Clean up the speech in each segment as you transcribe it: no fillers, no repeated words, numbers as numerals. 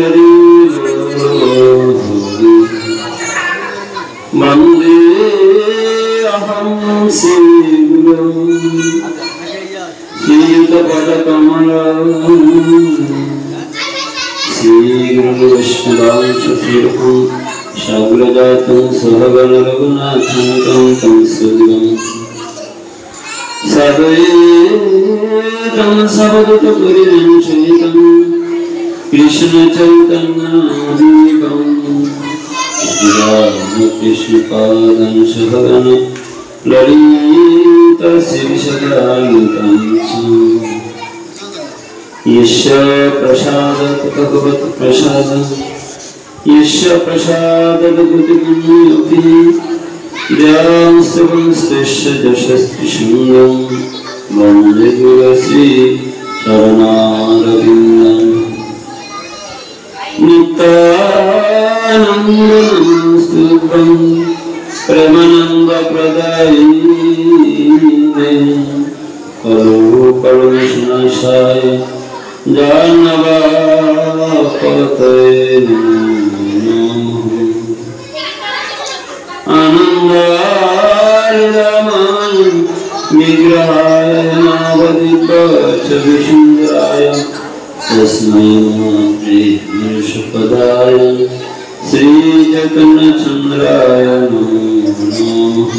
हरि वन्दे अहं श्रीगुरुं श्रीयुतपदकमलं श्रीगुरुवैष्णवांशतीर्थं शाग्रजातं सहगण रघुनाथं तं सुदिवं सदैतं सवदुतपुरीं सहितं कृष्णचैतन्यदेवं श्रीरामकृष्णपादं सहगण ललिता श्रीसदानुतं ईश्वर प्रसादत भगवत प्रसाद ईश्वर प्रसादत बुद्धिमन्योऽपि व्यास्तवंस्तस्य जशस्तिशून्यं वन्दे गुरुश्री चरणारविन्दं नित्यानन्दनमस्तुभ्यं प्रेमानन्दप्रदायिने करुणाकरुणाशाय जानवापतये नमः आनन्दाय विग्रहाय नावदिपचविसुन्दराय तस्मै श्रीपदाय श्रीचैतन्यचन्द्राय नमः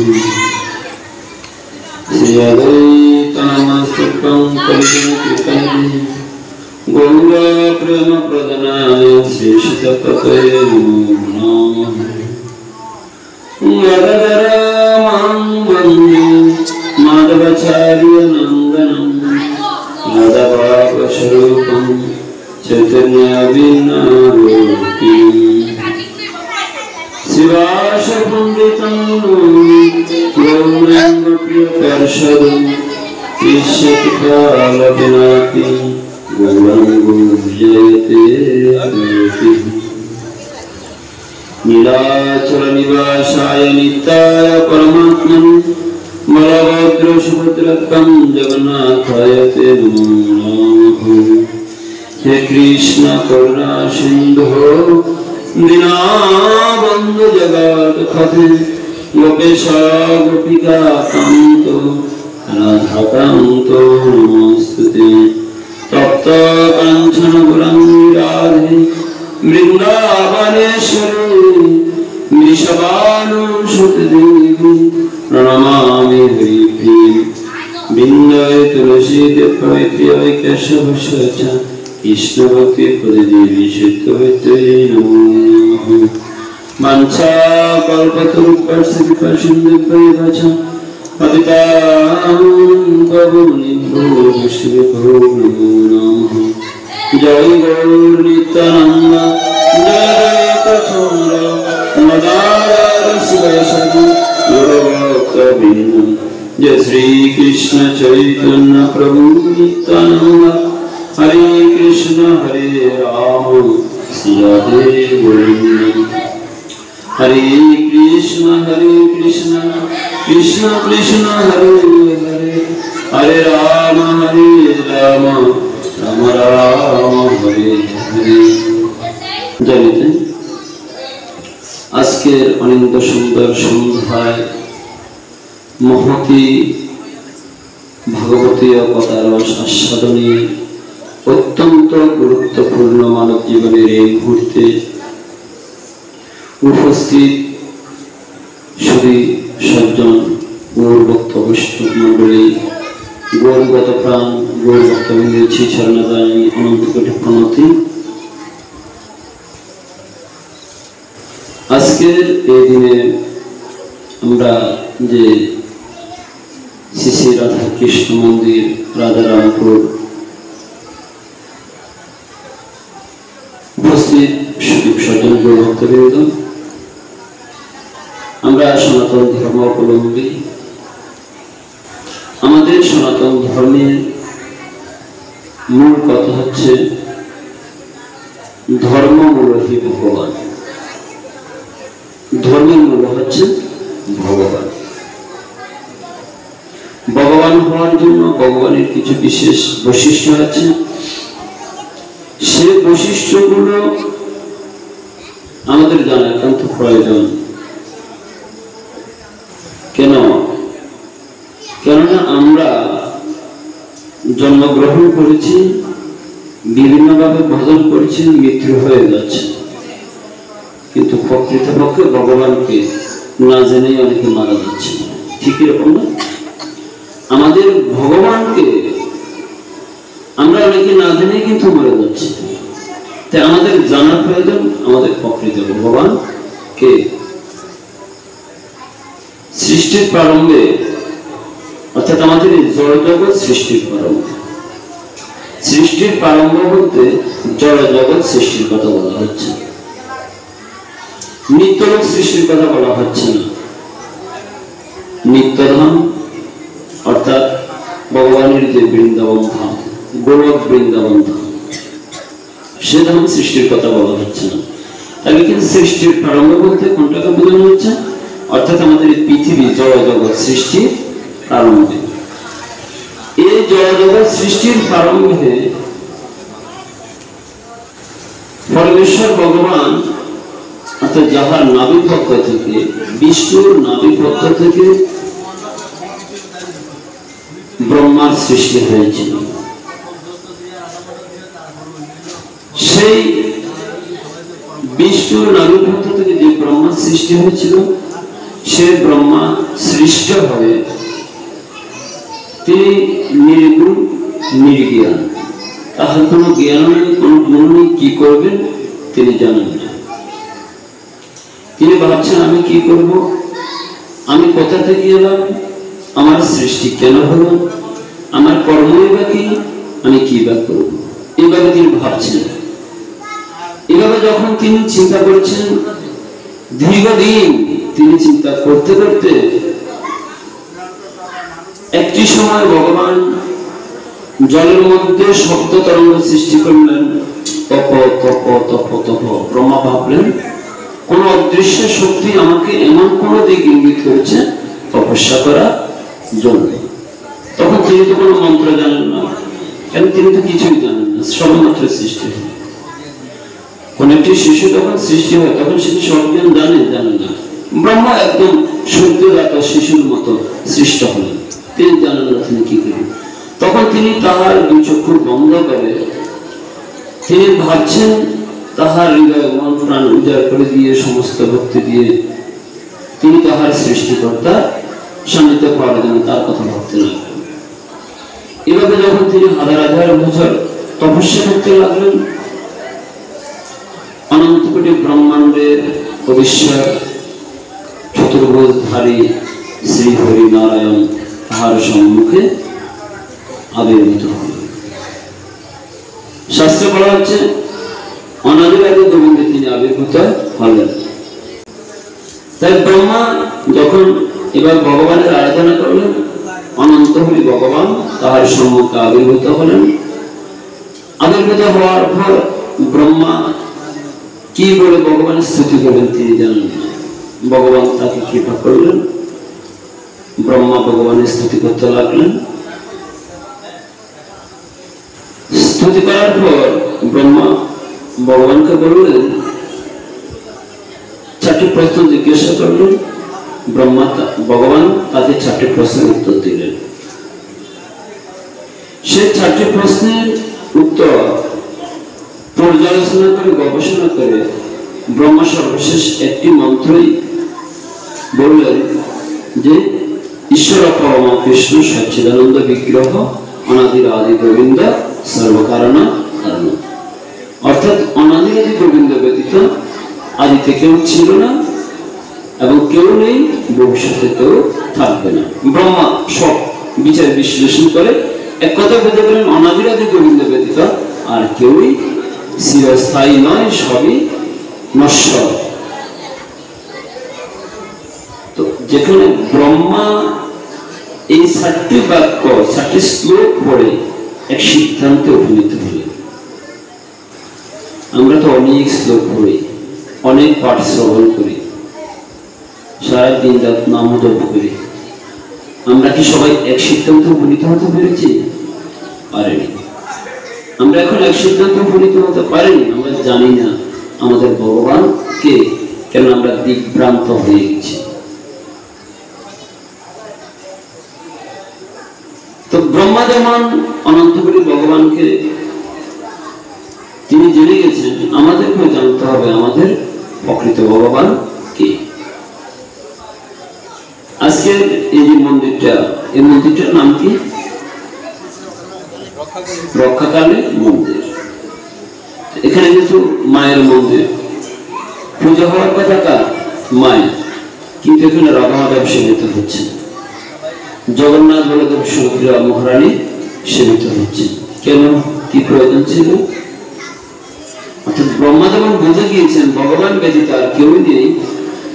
श्री अद्वैतमस्तकं कलियुगकृतये गौरा प्रेम प्रदनाय श्रीशितपतये नमः गदधरामं वन्दे माधवाचार्यनन्दनं माधवास्वरूपं चैतन्यविनारोपिं शिवाशपण्डितं गौराङ्गप्रियपर्षदं ईश्वरकालविनाति गौराङ्गो जयते नीलाचलनिवासाय नित्याय परमात्मने बलभद्रसुभद्रकं जगन्नाथाय ते नमः हे कृष्ण करुणा सिन्धो दीनबन्धु जगत्पते गोपेश गोपिका कान्तो राधाकान्तो नमोऽस्तुते तप्त काञ्चन गौराङ्गी वृन्दावनेश्वरी वृषभानुसुतदेवी प्रणमामि हरिप्रिये बिन्दाय तुलसी देवैत्र्याय केशवश्च कृष्णभक्तिपददेवी चित्तवैत्र्यै नमो नमः वाञ्छाकल्पतरुभ्यश्च कृपासिन्धुभ्यैव च पतितानां पावनेभ्यो वैष्णवेभ्यो नमो नमः जय गौर नित्यानंद जय चंद्र मदारसवैषधि गुरुभक्तवृन्द जय श्री कृष्ण चैतन्य प्रभु नित्यानंद हरे कृष्ण राम सिया गोविंद हरे कृष्ण कृष्ण कृष्ण हरे हरे हरे राम राम राम हरे हरे জানিতে আজকের অনন্ত সুন্দর সন্ধ্যায় মহতী ভাগবতীয় কথারস আস্বাদনে অত্যন্ত গুরুত্বপূর্ণ মানব জীবনের এই মুহূর্তে উপস্থিত শ্রী সজ্জন গৌরভক্ত বৈষ্ণব মণ্ডলী গৌরগত প্রাণ গৌরভক্তবৃন্দের চরণাদায় অনন্ত কোটি প্রণতি। আজকের এই দিনে আমরা যে শ্রী শ্রী রাধা কৃষ্ণ মন্দির রাধারামপুর উপস্থিত সুদীপ সজ্জন গৌরভক্তবৃন্দ, আমরা সনাতন ধর্মাবলম্বী। আমাদের সনাতন ধর্মের মূল কথা হচ্ছে ধর্ম মূলহি ভগবান। ধর্মের মূল হচ্ছে ভগবান। ভগবান হওয়ার জন্য ভগবানের কিছু বিশেষ বৈশিষ্ট্য আছে। সে বৈশিষ্ট্যগুলো আমাদের জানা একান্ত প্রয়োজন। কেননা আমরা জন্মগ্রহণ করেছি, বিভিন্নভাবে ভজন করেছি, মৃত্যু হয়ে যাচ্ছে, কিন্তু প্রকৃতপক্ষে ভগবানকে না জেনেই অনেকে মারা যাচ্ছে। ঠিক এরকম না? আমাদের ভগবানকে আমরা অনেকে না জেনেই কিন্তু মারা যাচ্ছি। তাই আমাদের জানা প্রয়োজন আমাদের প্রকৃত ভগবান কে। সৃষ্টির প্রারম্ভে, অর্থাৎ আমাদের এই জড়জগৎ সৃষ্টির প্রারম্ভ বলতে জড়জগৎ সৃষ্টির কথা বলা হচ্ছে, নিত্যলোক সৃষ্টির কথা বলা হচ্ছে না। নিত্যধাম অর্থাৎ ভগবানের যে বৃন্দাবন ধাম, গোলক বৃন্দাবন ধাম, সে ধাম সৃষ্টির কথা বলা হচ্ছে না। তাহলে কিন্তু সৃষ্টির প্রারম্ভ বলতে কোনটাকে বোঝানো হচ্ছে? অর্থাৎ আমাদের এই পৃথিবী জড়জগৎ সৃষ্টির প্রারম্ভে। এই জড়জগৎ সৃষ্টির প্রারম্ভে পরমেশ্বর ভগবান, অর্থাৎ যাহার নাভিপক্ষ থেকে, বিষ্ণুর নাভিপক্ষ থেকে ব্রহ্মার সৃষ্টি হয়েছিল। সেই বিষ্ণুর নাভিপক্ষ থেকে যে ব্রহ্মার সৃষ্টি হয়েছিল, সে ব্রহ্মা সৃষ্ট হয়ে তিনি নির্গুণ নির্জ্ঞান, তাহার কোনো জ্ঞান নেই, কোনো গুণ নেই, কি করবেন তিনি জানেন না। তিনি ভাবছেন আমি কি করব, আমি কোথা থেকে এলাম, আমার সৃষ্টি কেন হলো, আমার কর্মই বা কি, আমি কি বা করব, এইভাবে তিনি ভাবছেন। এভাবে যখন তিনি চিন্তা করছেন, দীর্ঘদিন তিনি চিন্তা করতে করতে একটি সময় ভগবান জলের মধ্যে শব্দ তরঙ্গ সৃষ্টি করলেন। তপ তপ তপ তপ। ব্রহ্মা ভাবলেন কোন অদৃশ্য শক্তি আমাকে এমন কোন দিক ইঙ্গিত করেছে তপস্যা করার জন্য। তখন তিনি তো কোনো মন্ত্র জানেন না, কেন তিনি তো কিছুই জানেন না, সবেমাত্র সৃষ্টি হয়। কোন একটি শিশু যখন সৃষ্টি হয় তখন সে সজ্ঞান জানে না। ব্রহ্মা একদম সদ্যজাত শিশুর মতো সৃষ্ট হলেন, তিনি জানেন না তিনি কি করবেন। তখন তিনি তাহার দুই চক্ষু বন্ধ করে তিনি ভাবছেন, তাহার হৃদয় মন প্রাণ উজাড় করে দিয়ে, সমস্ত ভক্তি দিয়ে তিনি তাহার সৃষ্টিকর্তা সান্নিধ্য পাওয়ার জন্য তার কথা ভাবতে লাগলেন। এভাবে যখন তিনি হাজার হাজার বছর তপস্যা করতে লাগলেন, অনন্ত কোটি ব্রহ্মাণ্ডের অধীশ্বর চতুর্ভুজধারী শ্রী হরি নারায়ণ তাহার সম্মুখে আবির্ভূত হলেন। শাস্ত্রে বলা হচ্ছে অনাদির আগে গোবিন্দে তিনি আবির্ভূত হলেন। তাই ব্রহ্মা যখন এবার ভগবানের আরাধনা করলেন, অনন্ত হরি ভগবান তাহার সম্মুখে আবির্ভূত হলেন। আবির্ভূত হওয়ার পর ব্রহ্মা কি বলে ভগবানের স্তুতি করলেন তিনি জানেন না। ভগবান তাকে কৃপা করলেন, ব্রহ্মা ভগবানের স্তুতি করতে লাগলেন। স্তুতি করার পর ব্রহ্মা ভগবানকে বললেন, চারটি প্রশ্ন জিজ্ঞাসা করলেন। ভগবান তাকে চারটি প্রশ্নের উত্তর দিলেন। সেই চারটি প্রশ্নের উত্তর পর্যালোচনা করে, গবেষণা করে ব্রহ্মা সর্বশেষ একটি মন্ত্রই বললেন যে ঈশ্বর পরম কৃষ্ণ সচ্চিদানন্দ বিগ্রহ অনাদির আদি গোবিন্দ সর্বকারণ কারণ। অর্থাৎ অনাদির আদি গোবিন্দ ব্যতীত আদিতে কেউ ছিল না এবং কেউ নেই, ভবিষ্যতে কেউ থাকবে না। ব্রহ্মা সব বিচার বিশ্লেষণ করে এক কথা বলতে পারেন, অনাদির আদি গোবিন্দ ব্যতীত আর কেউই চিরস্থায়ী নয়, সবই নশ্বর। তো যেখানে ব্রহ্মা এই চারটি বাক্য, চারটি শ্লোক পড়ে এক সিদ্ধান্তে উপনীত হলেন। আমরা তো অনেক শ্লোক পড়ি, অনেক পাঠ শ্রবণ করি, সারাদিন রাত নাম জপ করি, আমরা কি সবাই এক সিদ্ধান্তে উপনীত হতে পেরেছি? পারেনি। আমরা এখন এক সিদ্ধান্ত উপনীত হতে পারিনি, আমরা জানি না আমাদের ভগবান কে, কেন আমরা দিকভ্রান্ত হয়ে গেছি। তো ব্রহ্মা যেমন অনন্ত কোটি ভগবানকে তিনি জেনে গেছেন, আমাদেরকেও জানতে হবে আমাদের প্রকৃত ভগবান কে। আজকের এই যে মন্দিরটা, এই মন্দিরটার নাম কি? রক্ষাকালী মন্দির। এখানে কিন্তু মায়ের মন্দির, পূজা হওয়ার কথা কার? মায়ের, কিন্তু এখানে রাধা মাধব সেবিত হচ্ছে, জগন্নাথ বলদেব সুভদ্রা মহারানী সেবিত হচ্ছে। কেন? কি প্রয়োজন ছিল? অর্থাৎ ব্রহ্মা যেমন বুঝে গিয়েছেন ভগবান ব্যতীত আর কেউই নেই,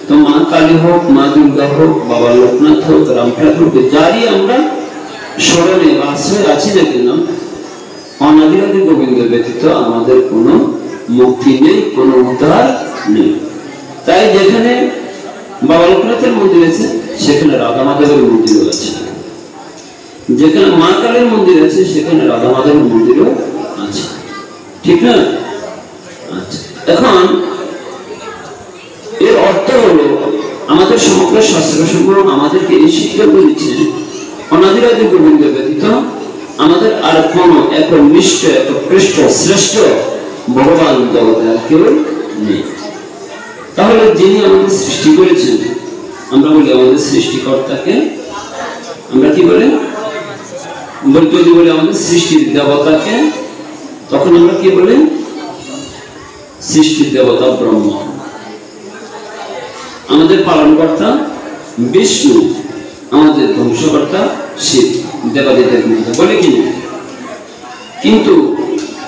তো মা কালী হোক, মা দুর্গা হোক, বাবা লোকনাথ হোক, রামপ্রসাদ হোক, যারই আমরা স্মরণে আশ্রয় আছি না কেন, অনাদিরাদি গোবিন্দ ব্যতীত আমাদের কোনো মুক্তি নেই, কোনো উদ্ধার নেই। তাই যেখানে বাবা লোকনাথের মন্দির আছে সেখানে রাধা মাধবের মন্দিরও আছে, যেখানে মা কালীর মন্দির আছে সেখানে রাধা মাধবের মন্দিরও আছে, ঠিক না? আচ্ছা, এখন এর অর্থ হলো আমাদের সমগ্র শাস্ত্রসমূহ আমাদেরকে এই শিক্ষা দিচ্ছে, অনাদিরাদি গোবিন্দ ব্যতীত আমাদের আর কোনো একনিষ্ঠ, একপৃষ্ঠ, শ্রেষ্ঠ ভগবান জগতে আর কেউ নেই। তাহলে যিনি আমাদের সৃষ্টি করেছেন, আমরা বলি আমাদের সৃষ্টিকর্তাকে, আমরা কি বলি? যদি বলি আমাদের সৃষ্টির দেবতাকে, তখন আমরা কি বলি? সৃষ্টির দেবতা ব্রহ্মা। আমাদের পালনকর্তা বিষ্ণু, আমাদের ধ্বংসকর্তা শিব, দেবাদিদেব বলে কি? কিন্তু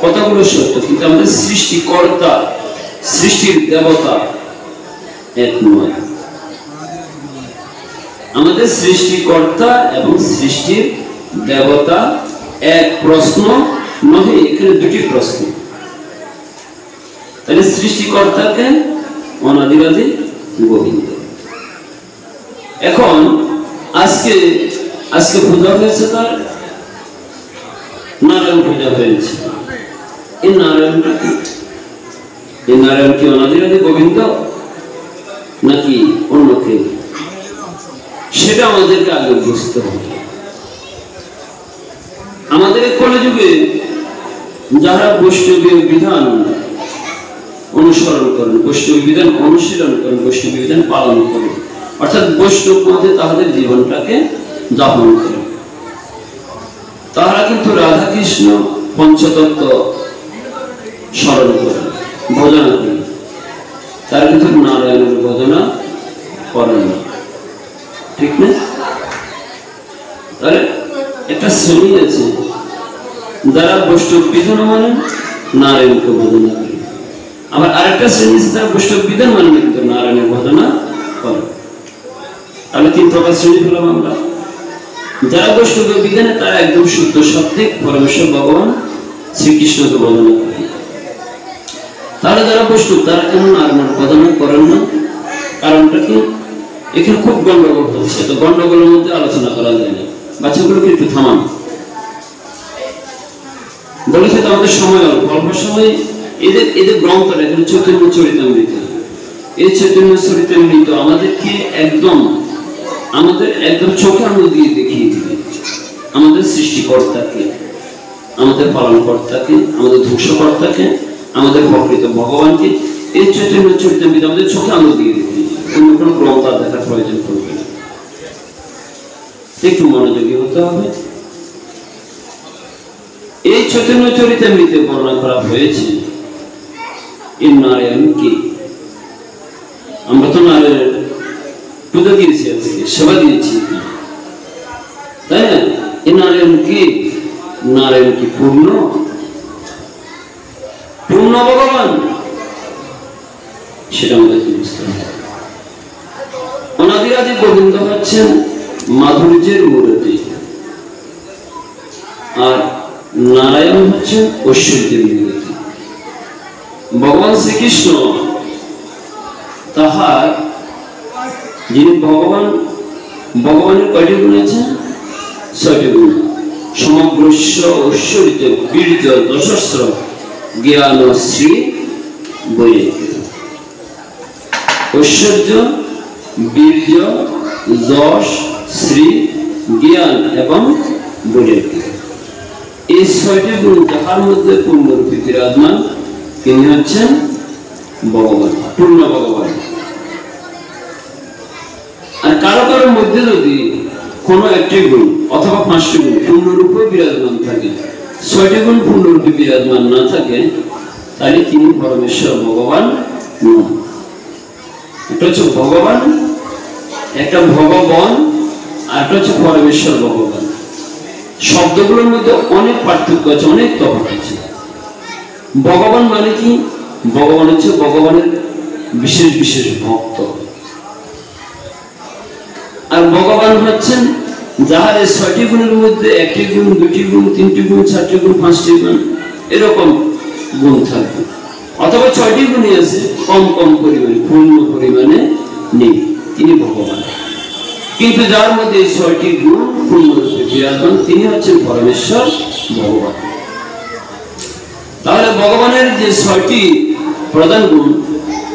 কথাগুলো সত্য, কিন্তু আমাদের সৃষ্টিকর্তা, সৃষ্টির দেবতা এক নয়। আমাদের সৃষ্টিকর্তা এবং সৃষ্টির দেবতা এক প্রশ্ন নহে, এখানে দুটি প্রশ্ন। তাহলে সৃষ্টিকর্তাকে অনাদিরাদি গোবিন্দ। এখন আজকে পূজা হয়েছে তার নারায়ণ পূজা হয়েছে। এই নারায়ণটা কি? এই নারায়ণ কি অনাদিরাদি গোবিন্দ নাকি অন্য কেউ? সেটা আমাদেরকে আগে বুঝতে হবে। আমাদের কলিযুগে যারা বৈষ্ণবীয় বিধান অনুসরণ করেন, বৈষ্ণব বিধান অনুশীলন করেন, বৈষ্ণব বিধান পালন করেন, অর্থাৎ বৈষ্ণব মধ্যে তাদের জীবনটাকে যাপন করেন, তারা কিন্তু রাধা কৃষ্ণ পঞ্চতত্ত্ব স্মরণ করেন, ভজনা করেন, তারা কিন্তু নারায়ণের ভজনা করেন না, ঠিক না? তাহলে একটা শ্রেণী আছে যারা বৈষ্ণব বিধান মানেন, নারায়ণকে ভজনা করেন, আবার আরেকটা শ্রেণী আছে যারা বৈষ্ণব বিধান মানেন কিন্তু নারায়ণের ভজনা করেন। তাহলে তিন প্রকার শ্রেণী পেলাম আমরা। যারা বৈষ্ণব বিধানে তারা একদম শুদ্ধ সত্ত্বিক পরমেশ্বর ভগবান শ্রীকৃষ্ণকে ভজনা করেন। তাহলে যারা বৈষ্ণব তারা কেন নারায়ণের ভজনা করেন না? কারণটা কি? এখানে খুব গন্ডগোল হচ্ছে, তো গন্ডগোলের মধ্যে আলোচনা করা যায় না। বাচ্চাগুলোকে একটু থামান, বলেছে তো আমাদের সময় অল্প সময়। এদের গ্রন্থটা এখানে চৈতন্য চরিতামৃত, এই চৈতন্য চরিতামৃত আমাদেরকে আমাদের একদম চোখে আঙুল দিয়ে দেখিয়ে দিবে আমাদের সৃষ্টিকর্তাকে, আমাদের পালনকর্তাকে, আমাদের ধ্বংসকর্তাকে, আমাদের প্রকৃত ভগবানকে। এই চৈতন্য চরিতামৃত আমাদের চোখে আঙুল দিয়ে দেখিয়ে দিবে, অন্য কোনো গ্রন্থ দেখার প্রয়োজন পড়বে না। একটু মনোযোগী হতে হবে। এই চৈতন্য চরিতামৃতে বর্ণনা করা হয়েছে এই নারায়ণ কে। আমরা তো নারায়ণের পূজা দিয়েছি, আজকে সেবা দিয়েছি, তাই না? এই নারায়ণ কে? নারায়ণ কি পূর্ণ ভগবান? সেটা আমাদেরকে বুঝতে হবে। অনাদিরাদি গোবিন্দ হচ্ছেন মাধুর্যের মূর্তি, আর নারায়ণ হচ্ছেন ঐশ্বর্যের মূর্তি। ভগবান শ্রীকৃষ্ণ তাহার যিনি ভগবানের কয়টি গুণ আছে? 6টি গুণ। সমগ্রস্য ঐশ্বর্য বীর্য যশস্র জ্ঞান শ্রী বৈরাগ্য। ঐশ্বর্য, বীর্য, যশ, শ্রী, জ্ঞান এবং বৈরাগ্য, এই ছয়টি গুণ যাহার মধ্যে পূর্ণরূপে বিরাজমান তিনি হচ্ছেন ভগবান, পূর্ণ ভগবান। আর কারো কারোর মধ্যে যদি কোনো একটি গুণ অথবা 5টি গুণ পূর্ণরূপে বিরাজমান থাকে, 6টি গুণ পূর্ণরূপে বিরাজমান না থাকে, তাহলে তিনি পরমেশ্বর ভগবান নন। এটা হচ্ছে ভগবান, একটা ভগবান, আর একটা হচ্ছে পরমেশ্বর ভগবান। শব্দগুলোর মধ্যে অনেক পার্থক্য আছে, অনেক তফাৎ আছে। ভগবান মানে কি? ভগবান হচ্ছে ভগবানের বিশেষ বিশেষ ভক্ত। আর ভগবান হচ্ছেন যাহার এই 6টি গুণের মধ্যে 1টি গুণ, 2টি গুণ, 3টি গুণ, 4টি গুণ, 5টি গুণ, এরকম গুণ থাকবে। অথবা 6টি গুণই আছে, কম কম পরিমাণে, পূর্ণ পরিমাণে নেই, তিনি ভগবান। কিন্তু যার মধ্যে এই 6টি গুণ পূর্ণরূপে বিরাজমান তিনি হচ্ছেন পরমেশ্বর ভগবান। তাহলে ভগবানের যে 6টি প্রধান গুণ,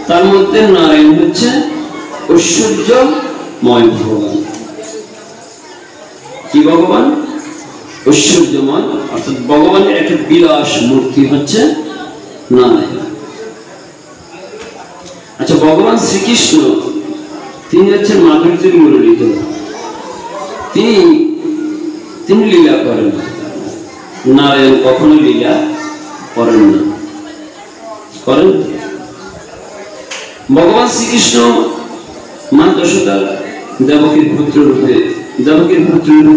তার মধ্যে নারায়ণ হচ্ছে ঐশ্বর্যময় ভগবান। কি ভগবান? ঐশ্বর্যময়, অর্থাৎ ভগবানের একটা বিলাস মূর্তি হচ্ছে নারায়ণ। আচ্ছা, ভগবান শ্রীকৃষ্ণ তিনি হচ্ছেন মাধুর্যের মুরলীধর। তিনি লীলা করেন, নারায়ণ কখনো লীলা করেন না। করেন? ভগবান শ্রীকৃষ্ণ মা যশোদা দেবকীর পুত্র রূপে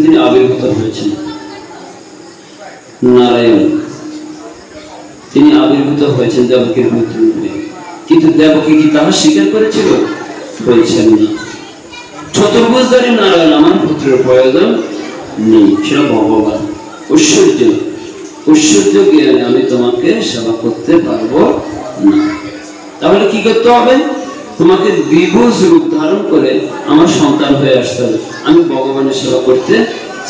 তিনি আবির্ভূত হয়েছেন। নারায়ণ তিনি আবির্ভূত হয়েছেন দেবকীর পুত্র রূপে, কিন্তু দেবকী কি তাহা স্বীকার করেছিল? বলছেন না। চতুর্ভুজধারী নারায়ণ আমার পুত্রের প্রয়োজন নেই, সেটা ভগবান। ঐশ্বর্য জ্ঞানে আমি তোমাকে সেবা করতে পারবো না। তাহলে কি করতে হবে? তোমাকে দ্বিভুজ রূপ ধারণ করে আমার সন্তান হয়ে আসতে হবে। আমি ভগবানের সেবা করতে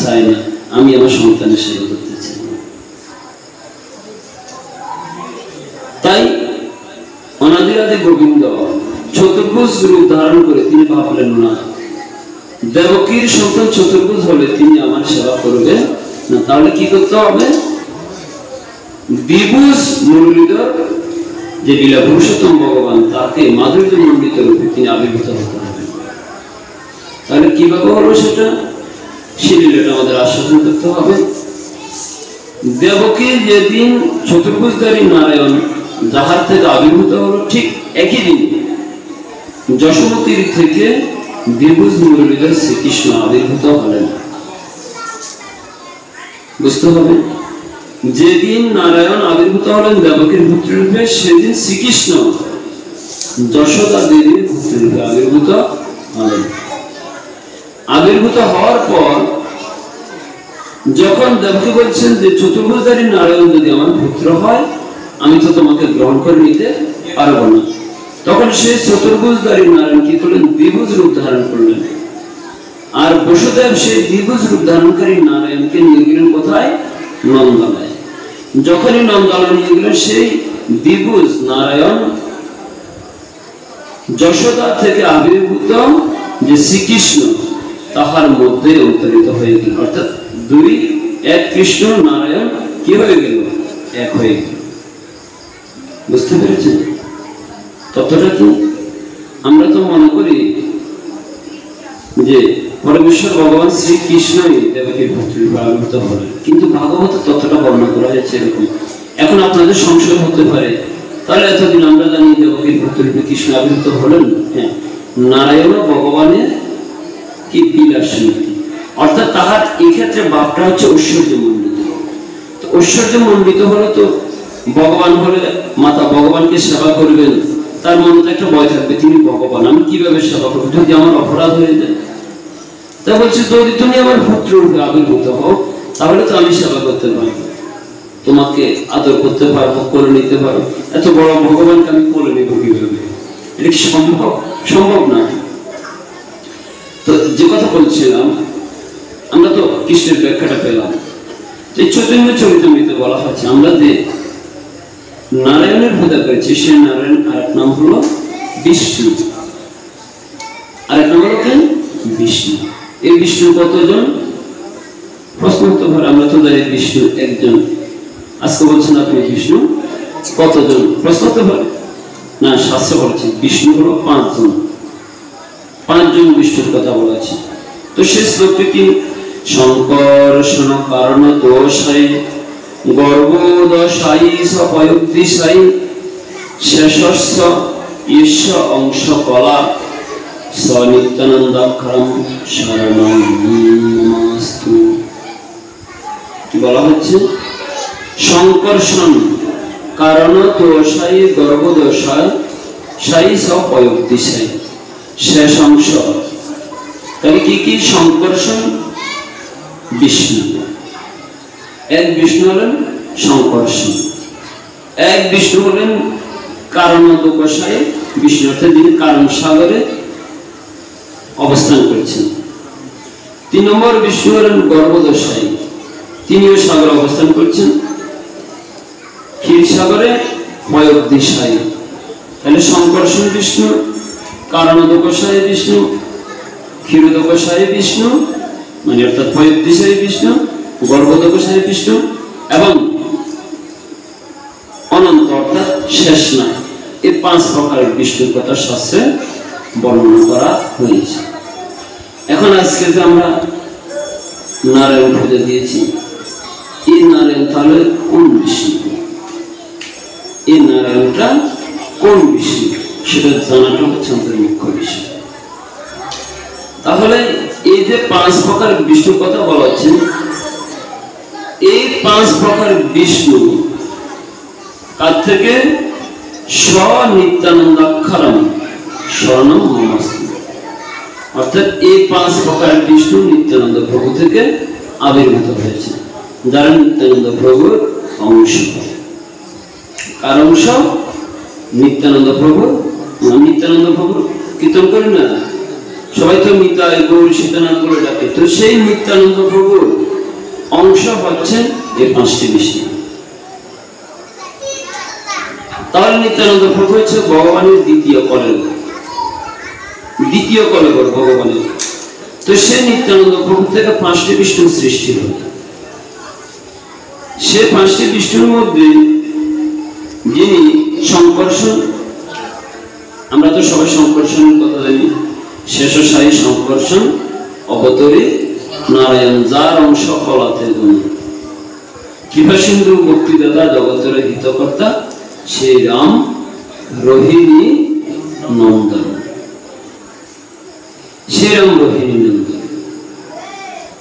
চাই না, আমি আমার সন্তানের সেবা করতে চাই। তাই অনাদিরাদি গোবিন্দ চতুর্ভুজ রূপ ধারণ করে তিনি ভাবলেন না, দেবকীর সন্তান চতুর্ভুজ হলে তিনি আমার সেবা করবেন না। তাহলে কি করতে হবে? দ্বিভুজ মুরলীধর যে লীলা পুরুষোত্তম ভগবান, তাকে মাধুর্য মণ্ডিত রূপে তিনি আবির্ভূত হতে হবে। তাহলে কিভাবে হলো সেটা? সেই লীলাটা আমাদের আস্বাদন করতে হবে। দেবকী যেদিন চতুর্ভুজধারী নারায়ণ যাহার থেকে আবির্ভূত হলো, ঠিক একই দিন যশোমতীর থেকে দ্বিভুজ মুরলীধর শ্রীকৃষ্ণ আবির্ভূত হলেন। বুঝতে হবে, যেদিন নারায়ণ আবির্ভূত হলেন দেবকীর পুত্র রূপে, সেদিন শ্রীকৃষ্ণ যশোদা দেবীর পুত্র রূপে আবির্ভূত হলেন। আবির্ভূত হওয়ার পর যখন দেবকী বলছেন যে চতুর্ভুজধারী নারায়ণ যদি আমার পুত্র হয়, আমি তো তোমাকে গ্রহণ করে নিতে পারবো না, তখন সেই চতুর্ভুজধারী নারায়ণ কি করলেন? দ্বিভুজ রূপ ধারণ করলেন। আর বসুদেব সেই দ্বিভুজ রূপ ধারণকারী নারায়ণকে নিয়ে গেলেন কোথায়? নন্দালয়ে। যখনই নন্দালয়ে নিয়ে গেলেন, সেই দ্বিভুজ নারায়ণ যশোদা থেকে আবির্ভূত যে শ্রীকৃষ্ণ, তাহার মধ্যে অন্তরিত হয়ে গেল। অর্থাৎ দুই এক কৃষ্ণ নারায়ণ কি হয়ে গেল? এক হয়ে গেল। বুঝতে পেরেছেন ততটা? কি আমরা তো মনে করি যে পরমেশ্বর ভগবান শ্রীকৃষ্ণই দেবকীর পুত্র রূপে আবির্ভূত হলেন, কিন্তু ভাগবত ততটা বর্ণনা করা হয়েছে এরকম। এখন আপনাদের সংশয় হতে পারে, তাহলে এতদিন আমরা জানি দেবকীর পুত্র রূপে কৃষ্ণ আবির্ভূত হলেন। হ্যাঁ, নারায়ণ ভগবানের কি বিলাস মূর্তি, অর্থাৎ তাহার এই ক্ষেত্রে বাপটা হচ্ছে ঐশ্বর্য মণ্ডিত। তো ঐশ্বর্য মণ্ডিত হলে তো ভগবান হলে মাতা ভগবানকে সেবা করবেন, তার মনে তো একটা ভয় থাকবে, তিনি ভগবান, আমি কিভাবে সেবা করবো যদি আমার অপরাধ হয়ে যায়। তাই বলছি, যদি তুমি আমার পুত্র রূপে আবির্ভূত হও, তাহলে তো আমি সেবা করতে পারবো, তোমাকে আদর করতে পারবো, করে নিতে পারবো। এত বড় ভগবানকে আমি করে নেব কিভাবে? এটা কি সম্ভব? সম্ভব না। তো যে কথা বলছিলাম, আমরা তো কৃষ্ণের ব্যাখ্যাটা পেলাম। এই চৈতন্য চরিতামৃতে বলা হচ্ছে আমরা যে নারায়ণের পূজা করেছি সেই নারায়ণ আরেক নাম হলো বিষ্ণু, আরেক নাম হলো কি বিষ্ণু। এই বিষ্ণু কতজন? প্রশ্ন হতে পারে, আমরা তো জানি বিষ্ণু একজন, আজকে বলছেন আপনি বিষ্ণু কতজন? প্রশ্ন হতে পারে না, শাস্ত্র বলছে বিষ্ণু হলো 5 জন, 5 জন বিষ্ণুর কথা বলা আছে। তো সেই শ্লোকটি কি? শঙ্কর্ষণ কারণ দোষাই গর্ভোদশাই সপয়ুক্তিশাই শেষস্য ঈশ অংশ কলা সনিত্যানন্দাক্ষরম শরণম নমস্তু। কি বলা হচ্ছে? শঙ্কর্ষণ কারণ দোষাই গর্ভোদশাই সাই সপয়ুক্তিশাই শেষ অংশ। তাহলে কি কি? শঙ্কর্ষণ বিষ্ণু, এক বিষ্ণু হলেন শঙ্কর্ষণ, এক বিষ্ণু হলেন কারণোদশায় বিষ্ণু, অর্থাৎ যিনি কারণ সাগরে অবস্থান করেছেন। 3 নম্বর বিষ্ণু হলেন গর্ভোদশায়, তিনিও সাগরে অবস্থান করছেন, ক্ষীর সাগরে পয়োদিশায়। তাহলে শঙ্কর্ষণ বিষ্ণু, কারণোদশায় বিষ্ণু, ক্ষীরোদশায় বিষ্ণু মানে অর্থাৎ পয়োদিশায় বিষ্ণু, গর্ভোদশায় বিষ্ণু এবং অনন্ত অর্থাৎ শেষ না। এই 5 প্রকারের বিষ্ণুর কথা শাস্ত্রে বর্ণনা করা হয়েছে। এখন আজকে যে আমরা নারায়ণ পূজা দিয়েছি, এই নারায়ণ তাহলে কোন বিষ্ণু? এই নারায়ণটা কোন বিষ্ণু সেটা জানাটা হচ্ছে আমাদের মুখ্য বিষয়। তাহলে এই যে 5 প্রকার বিষ্ণুর কথা বলা হচ্ছে, এই 5 প্রকার বিষ্ণু কার থেকে? স্বনিত্যানন্দাক্ষরম শরণম নমস্তু। অর্থাৎ এই 5 প্রকার বিষ্ণু নিত্যানন্দ প্রভু থেকে আবির্ভূত হয়েছে, যারা নিত্যানন্দ প্রভুর অংশ। কার অংশ? নিত্যানন্দ প্রভু। নিত্যানন্দ প্রভু কীর্তন করি না সবাই, তো নিতাই গৌর সীতানাথ বলে ডাকে। তো সেই নিত্যানন্দ প্রভুর অংশ হচ্ছে এই 5টি বিষ্ণু। তাহলে নিত্যানন্দ প্রভু হচ্ছে ভগবানের দ্বিতীয় কলেবর ভগবানের। তো সেই নিত্যানন্দ প্রভু থেকে 5টি বিষ্ণু সৃষ্টি হল। সে 5টি বিষ্ণুর মধ্যে যিনি শঙ্কর্ষণ, আমরা তো সবাই শঙ্কর্ষণের কথা জানি, শেষশায়ী শঙ্কর্ষণ অবতরী নারায়ণ, যার অংশ কলাতে গুণ, কৃপা সিন্ধু মুক্তিদাতা জগতের হিতকর্তা সেই রাম রোহিণী নন্দন, সেই রাম রোহিণী নন্দন।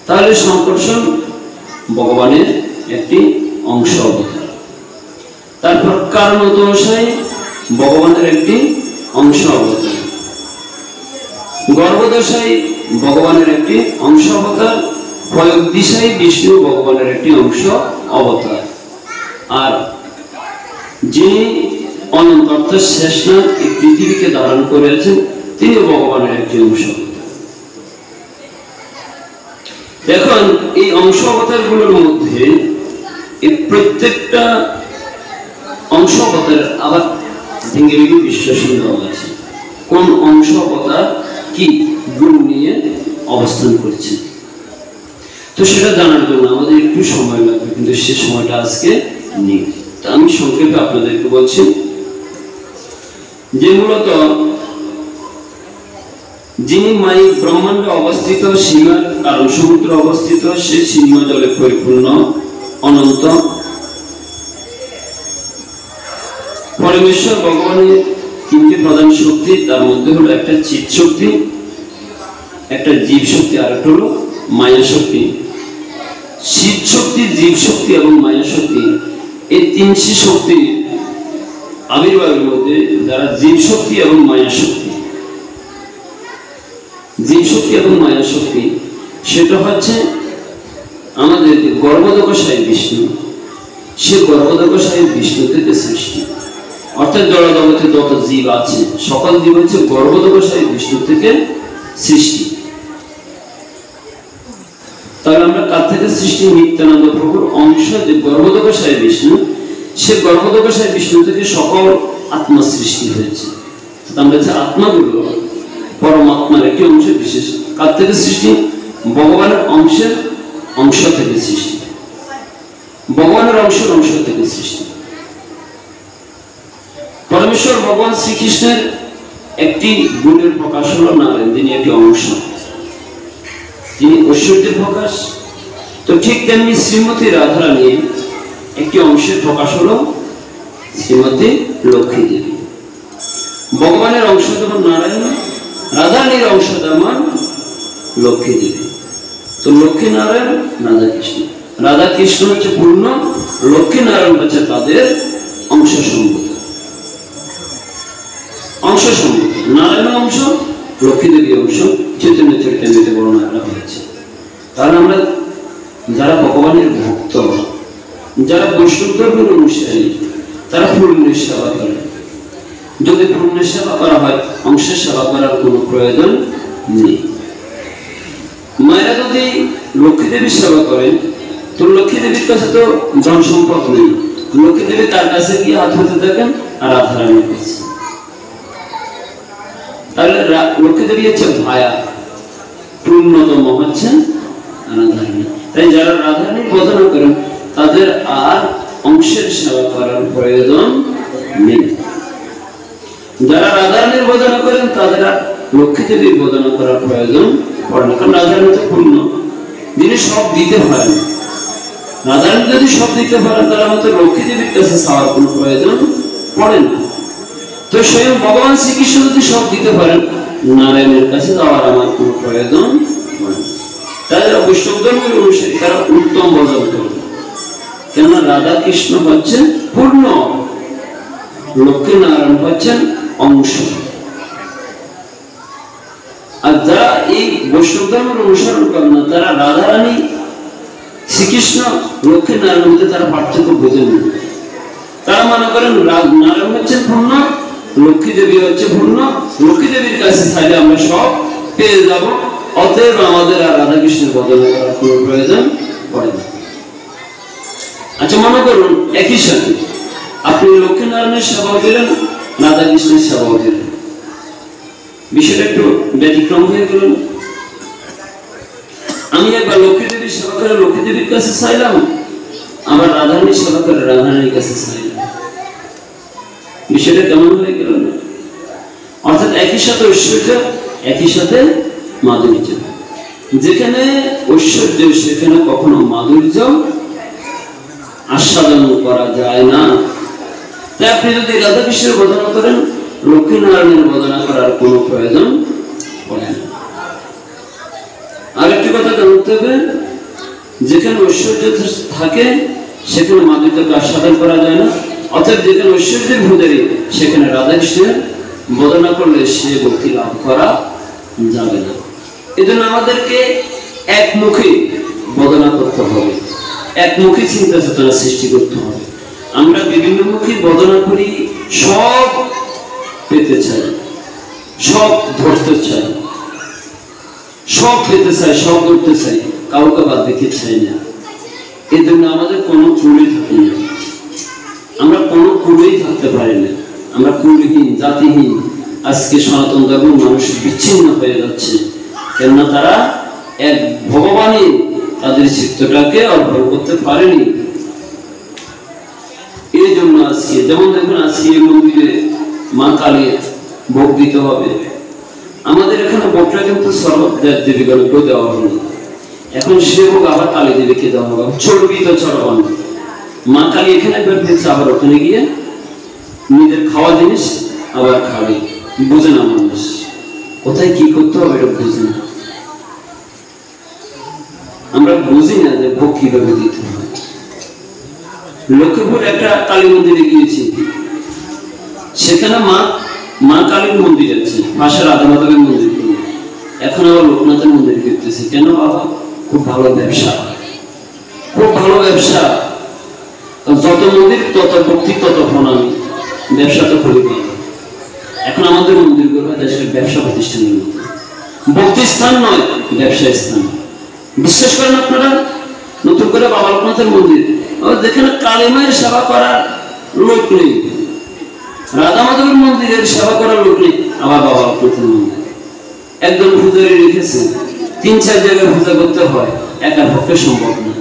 তাহলে শঙ্কর্ষণ ভগবানের একটি অংশ অবতার। তারপর কারণোদশায় ভগবানের একটি অংশ অবতার, গর্ভোদশায় ভগবানের একটি অংশ অবতার, পয়োদিশায় বিষ্ণু ভগবানের একটি অংশ অবতার, আর যিনি অনন্ত অর্থাৎ শেষনাথ এই পৃথিবীকে ধারণ করেছেন তিনি ভগবানের একটি অংশ। এখন এই অংশ অবতারগুলোর মধ্যে এই প্রত্যেকটা অংশ অবতারের আবার ভেঙে ভেঙে বিশ্লেষণ দেওয়া আছে, কোন অংশ অবতার কি গুণ নিয়ে অবস্থান করছে। তো সেটা জানার জন্য আমাদের একটু সময় লাগবে, কিন্তু সে সময়টা আজকে নেই। আমি সংক্ষেপে আপনাদেরকে বলছি যে মূলত যিনি মাই ব্রহ্মাণ্ডে অবস্থিত, সীমার কারণ সমুদ্র অবস্থিত, সে সীমা জলে পরিপূর্ণ অনন্ত পরমেশ্বর ভগবানের 3টি প্রধান শক্তি, তার মধ্যে হলো একটা চিৎ শক্তি, একটা জীব শক্তি, আর একটা হলো মায়া শক্তি। চিৎ শক্তি, জীব শক্তি এবং মায়া শক্তি, এই 3টি শক্তি আবির্ভাবের মধ্যে যারা জীব শক্তি এবং মায়া শক্তি, জীব শক্তি এবং মায়া শক্তি সেটা হচ্ছে আমাদের গর্ভোদশায় বিষ্ণু, সে গর্ভোদশায় বিষ্ণু থেকে সৃষ্টি। অর্থাৎ জড়জগতে যত জীব আছে সকল জীব হচ্ছে গর্ভোদশায় বিষ্ণু থেকে সৃষ্টি। তাহলে আমরা কার থেকে সৃষ্টি? নিত্যানন্দ প্রভুর অংশ যে গর্ভোদকশায় বিষ্ণু, সে গর্ভোদকশায় বিষ্ণু থেকে সকল আত্মা সৃষ্টি হয়েছে। আমরা যে আত্মাগুলো পরমাত্মার একটি অংশ বিশেষ। কার থেকে সৃষ্টি? ভগবানের অংশ থেকে সৃষ্টি, ভগবানের অংশ থেকে সৃষ্টি। পরমেশ্বর ভগবান শ্রীকৃষ্ণের একটি গুণের প্রকাশ হলো নারায়ণ, তিনি একটি অংশ, তিনি ঐশ্বর্যের প্রকাশ। তো ঠিক তেমনি শ্রীমতী রাধারানীর একটি অংশের প্রকাশ হলো শ্রীমতী লক্ষ্মী দেবী। ভগবানের অংশ যেমন নারায়ণ, রাধারানীর অংশ যেমন লক্ষ্মী দেবী। তো লক্ষ্মী নারায়ণ, রাধা কৃষ্ণ। রাধা কৃষ্ণ হচ্ছে পূর্ণ, লক্ষ্মী নারায়ণ হচ্ছে তাদের অংশ সম্ভূত। নারায়ণ অংশ, লক্ষ্মী দেবী অংশ চৈতন্য চরিতামৃতে বর্ণনা করা হয়েছে। কারণ আমরা যারা ভগবানের ভক্ত, যারা বৈষ্ণব ধর্মের অনুসারী, তারা পূর্ণের সেবা করে। যদি পূর্ণের সেবা করা হয়, অংশের সেবা করার কোনো প্রয়োজন নেই। মায়েরা যদি লক্ষ্মী দেবীর সেবা করেন, তো লক্ষ্মী দেবীর কাছে তো ধন সম্পদ নেই, লক্ষ্মী দেবী তার কাছে গিয়ে হাত হতে থাকেন আর রাধারানীর কাছে। তাহলে লক্ষ্মী দেবী হচ্ছে ভায়া, পূর্ণতম হচ্ছেন রাধারানী। তাই যারা রাধারানীর বদনা করেন তাদের আর অংশের সেবা করার প্রয়োজন নেই। যারা রাধারানীর বদনা করেন তাদের আর লক্ষ্মী দেবীর বদনা করার প্রয়োজন পড়ে না। কারণ রাধারানী তো পূর্ণ, যিনি সব দিতে পারেন। রাধারানী যদি সব দিতে পারেন, তাহলে আমাদের লক্ষ্মী দেবীর কাছে চাওয়ার কোনো প্রয়োজন পড়ে না। তো স্বয়ং ভগবান শ্রীকৃষ্ণ যদি সব দিতে পারেন, নারায়ণের কাছে যাওয়ার আমার কোনো প্রয়োজন পড়ে না। তারা বৈষ্ণব ধর্মের অনুসারী, তারা উত্তম বদন করবে, কেননা রাধা কৃষ্ণ হচ্ছেন পূর্ণ, লক্ষ্মী নারায়ণ হচ্ছেন অংশ। আর যারা এই বৈষ্ণব ধর্মের অনুসরণ করেন না, তারা রাধারানী, শ্রীকৃষ্ণ, লক্ষ্মী নারায়ণ মধ্যে তারা পার্থক্য বোঝেন না। তারা মনে করেন নারায়ণ হচ্ছেন পূর্ণ, লক্ষ্মী দেবী হচ্ছে পূর্ণ, লক্ষ্মী দেবীর কাছে চাইলে আমরা সব পেয়ে যাব, অতএব আমাদের আর রাধা কৃষ্ণের বদলে করার কোনো প্রয়োজন পড়ে না। আচ্ছা, মনে করুন একই সাথে আপনি লক্ষ্মী নারায়ণের সেবাও দিলেন, রাধা কৃষ্ণের সেবাও দিলেন, বিষয়টা একটু ব্যতিক্রম হয়ে গেল। আমি একবার লক্ষ্মী দেবীর সেবা করে লক্ষ্মী দেবীর কাছে চাইলাম, আবার রাধারানীর সেবা করে রাধারানীর কাছে চাইলাম, বিষয়টা কেমন হয়ে গেল? অর্থাৎ একই সাথে ঐশ্বর্য, একই সাথে মাধুর্য। যেখানে ঐশ্বর্য সেখানে কখনো মাধুর্য আস্বাদন করা যায় না। তাই আপনি যদি রাধা কৃষ্ণের বদনা করেন, লক্ষ্মী নারায়ণের বদনা করার কোনো প্রয়োজন পড়ে না। আরেকটি কথা জানতে হবে, যেখানে ঐশ্বর্য থাকে সেখানে মাধুর্যকে আস্বাদন করা যায় না। অর্থাৎ যেখানে ঐশ্বর্যের ভূদেরী, সেখানে রাধা কৃষ্ণের বদনা করলে সে ভক্তি লাভ করা যাবে না। এজন্য আমাদেরকে একমুখী বদনা করতে হবে, একমুখী চিন্তা চেতনা সৃষ্টি করতে হবে। আমরা বিভিন্ন মুখী বদনা করি, সব পেতে চাই, সব ধরতে চাই, সব পেতে চাই, সব করতে চাই, কাউকে বাদ দিতে চাই না। এই জন্য আমাদের কোনো কুলই থাকে না, আমরা কোনো কুলেই থাকতে পারি না, আমরা কুলহীন, জাতিহীন। আজকে সনাতন ধর্মের মানুষ বিচ্ছিন্ন হয়ে যাচ্ছে, কেননা তারা এক ভগবানই তাদের চিত্তটাকে অর্পণ করতে পারেনি। এই জন্য আজকে যেমন দেখুন, আজকে এই মন্দিরে মা কালীর ভোগ দিতে হবে। আমাদের এখানে ভোগটা কিন্তু সর্বদেব দেবীগণকে দেওয়া হলো, এখন সে ভোগ আবার কালী দেবীকে দেওয়া হবে। চর্বিত চরবণ মা কালী এখানে বের দিচ্ছে, আবার ওখানে গিয়ে নিজের খাওয়া জিনিস আবার খাবে। বুঝে না মানুষ, কোথায় কি করতে হবে এটা বুঝে না। আমরা বুঝি না যে ভোগ কিভাবে দিতে হয়। লক্ষ্মীপুর একটা কালী মন্দিরে গিয়েছি, সেখানে মা কালীর মন্দির আছে, পাশে রাধা মাধবের মন্দির। এখন আবার লোকনাথের মন্দির করতেছে। কেন বাবা? খুব ভালো ব্যবসা, খুব ভালো ব্যবসা। যত মন্দির তত ভক্তি, তত প্রণামী, ব্যবসা তো খুবই ভালো। এখন আমাদের মন্দির গুলো দেশের ব্যবসা প্রতিষ্ঠানের মতো, ভক্তি স্থান নয়, ব্যবসা স্থান। বিশ্বাস করেন আপনারা? নতুন করে বাবা লোকনাথের মন্দির দেখেন, কালী মায়ের সেবা করার লোক নেই, রাধা মাধবের মন্দিরের সেবা করার লোক নেই, আবার বাবা লোকনাথের মন্দির একজন পূজারী রেখেছে, 3-4 জায়গায় পূজা করতে হয়, একা পক্ষে সম্ভব না।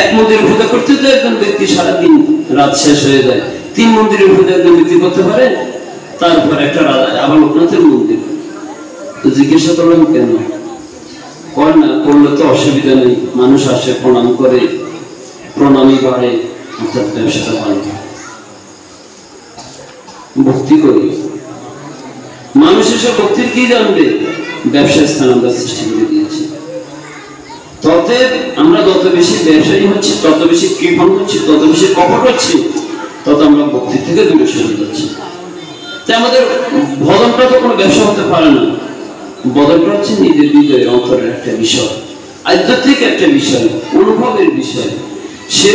এক মন্দিরে পূজা করতে তো একজন ব্যক্তি সারাদিন রাত শেষ হয়ে যায়, 3 মন্দিরের পূজা একজন ব্যক্তি করতে পারে, তারপর একটা রাধা আবার লোকনাথের মন্দির। তো জিজ্ঞাসা করলাম কেন? কর না, করলে তো অসুবিধা নেই, মানুষ আসে প্রণাম করে, প্রণামী বাড়ে, অর্থাৎ ব্যবসাটা ভালো, ভক্তি করি। মানুষ এসে ভক্তির কি জানবে? ব্যবসার স্থান আমরা সৃষ্টি করে দিয়েছি। তত আমরা যত বেশি ব্যবসায়ী হচ্ছি, তত বেশি কৃপণ হচ্ছি, তত বেশি কপট হচ্ছি, তত আমরা ভক্তি থেকে দূরে সরে যাচ্ছি। তাই আমাদের ভজনটা তো কোনো ব্যবসা হতে পারে না, বদলটা হচ্ছে নিজের হৃদয়ের অন্তরের একটা বিষয়, আধ্যাত্মিক একটা বিষয়, অনুভবের বিষয়। সে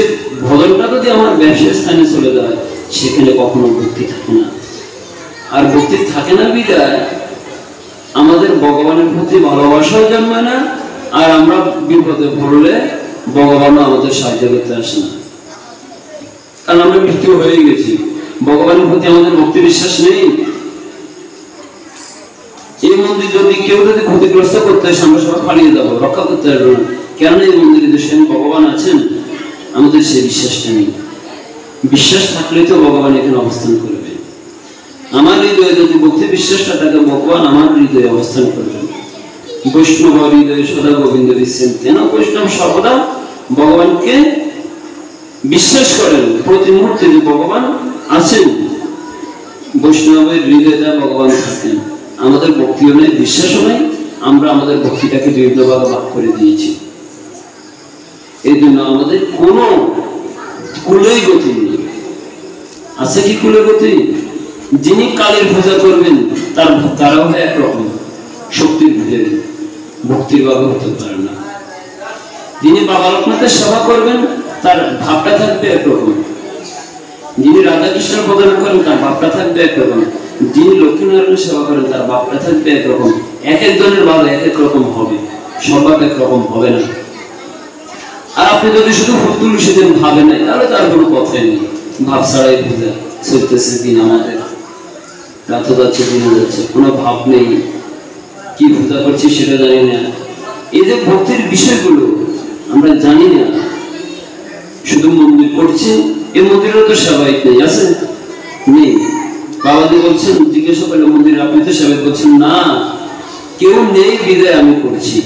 ভজনটা যদি আমার ব্যবসার স্থানে চলে যায়, সেখানে কখনো ভক্তি থাকে না। আর ভক্তি থাকে না বিদায় আমাদের ভগবানের প্রতি ভালোবাসাও জন্মায় না, আর আমরা বিপদে পড়লে ভগবানও আমাদের সাহায্য করতে আসে না, কারণ আমরা মৃত্যু হয়ে গেছি। ভগবানের প্রতি আমাদের ভক্তি বিশ্বাস নেই। এই মন্দির যদি কেউ যদি ক্ষতিগ্রস্ত করতে আসে, আমরা সবাই পালিয়ে যাবো, রক্ষা করতে পারবো না, কেন এই মন্দিরে যে স্বয়ং ভগবান আছেন, আমাদের সেই বিশ্বাসটা নেই। বিশ্বাস থাকলে তো ভগবান এখানে অবস্থান করবে। আমার হৃদয়ে যদি ভক্তি বিশ্বাসটা থাকে, ভগবান আমার হৃদয়ে অবস্থান করবে। বৈষ্ণব হৃদয়ে সদা গোবিন্দ বিশ্বেন, কেন বৈষ্ণব সর্বদা ভগবানকে বিশ্বাস করেন, প্রতি মুহূর্তে যে ভগবান আছেন, বৈষ্ণবের হৃদয়টা ভগবান থাকেন। আমাদের ভক্তিও নেই, বিশ্বাসও নেই, আমরা আমাদের ভক্তিটাকে দুই ভাগে ভাগ করে দিয়েছি। এই জন্য আমাদের কোন কুলেই গতি নেই। আছে কি কুলে গতি? যিনি কালীর পূজা করবেন তারাও হয় একরকম শক্তির ভিতরে, ভক্তির ভাবে হতে পারে না। যিনি বাবা লোকনাথের সেবা করবেন, তার ভাবটা থাকবে একরকম। যিনি রাধা কৃষ্ণের ভজনা করেন, তার ভাবটা থাকবে একরকম। যিনি লক্ষ্মীনারায়ণের সেবা করেন, তার ভাবটা থাকবে একরকম। এক একজনের ভাব এক এক রকম হবে, সবার একরকম হবে না। আর আপনি যদি শুধু তুলসী দেন ভাবেন না, তাহলে তার কোনো কথাই নেই। ভাব ছাড়াই পূজা চলতেছে দিন, আমাদের রাত যাচ্ছে, দিন যাচ্ছে, কোনো ভাব নেই, কি পূজা করছি সেটা জানি না। এই যে ভক্তির বিষয়গুলো আমরা জানি না, শুধু মন্দির করছি, এই মন্দিরেও তো সেবায়িত নেই, আছে নেই। বাবাজি বলছেন, জিজ্ঞাসা করলে মন্দিরে আপনি তো সেবায়িত, বলছেন না, কেউ নেই বিদায় আমি করছি।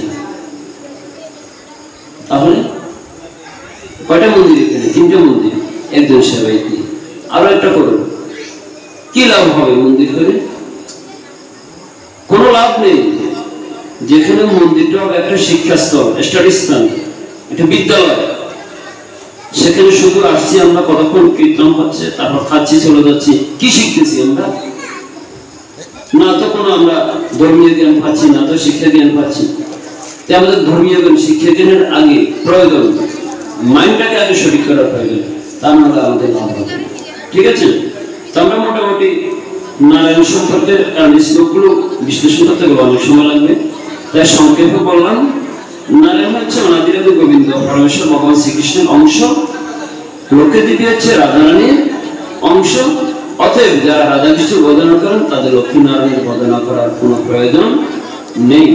তাহলে কয়টা মন্দির এখানে? 3টে মন্দির, একজন সেবায়িত নেই, আরো একটা করো, কি লাভ হবে মন্দির করে? কোনো লাভ নেই। যেখানে মন্দিরটা হবে একটা শিক্ষাস্থল, স্টাডি স্থান, একটা বিদ্যালয়, সেখানে শুধু আসছি আমরা, কতক্ষণ কীর্তন হচ্ছে, তারপর খাচ্ছি, চলে যাচ্ছি, কি শিখতেছি আমরা? না তো কোনো আমরা ধর্মীয় জ্ঞান পাচ্ছি, না তো শিক্ষা জ্ঞান পাচ্ছি। তাই আমাদের ধর্মীয় জ্ঞান, শিক্ষা জ্ঞানের আগে প্রয়োজন মাইন্ডটাকে আগে সঠিক করা প্রয়োজন, তা নাহলে আমাদের লাভ হবে। ঠিক আছে? তো আমরা মোটামুটি নারায়ণ সম্পর্কে শ্লোকগুলো বিশ্লেষণ করতে গেলে অনেক সময় লাগবে, তাই সংক্ষেপে বললাম। নারায়ণ হচ্ছে অনাদিরাদি গোবিন্দ, পরমেশ্বর ভগবান শ্রীকৃষ্ণের অংশ। লক্ষ্মী দেবী হচ্ছে রাধারানীর অংশ। অতএব যারা রাধা কৃষ্ণ বন্দনা করেন, তাদের লক্ষ্মী নারায়ণের বন্দনা করার কোনো প্রয়োজন নেই।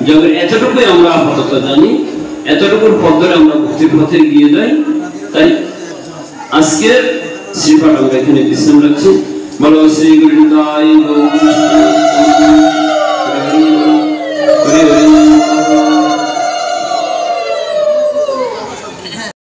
জগের এতটুকুই আমরা আপাতত জানি, এতটুকুর পথ ধরে আমরা ভক্তির পথে গিয়ে যাই। তাই আজকের শ্রীপাঠ আমরা এখানে বিশ্রাম রাখছি। বলো শ্রী গুরু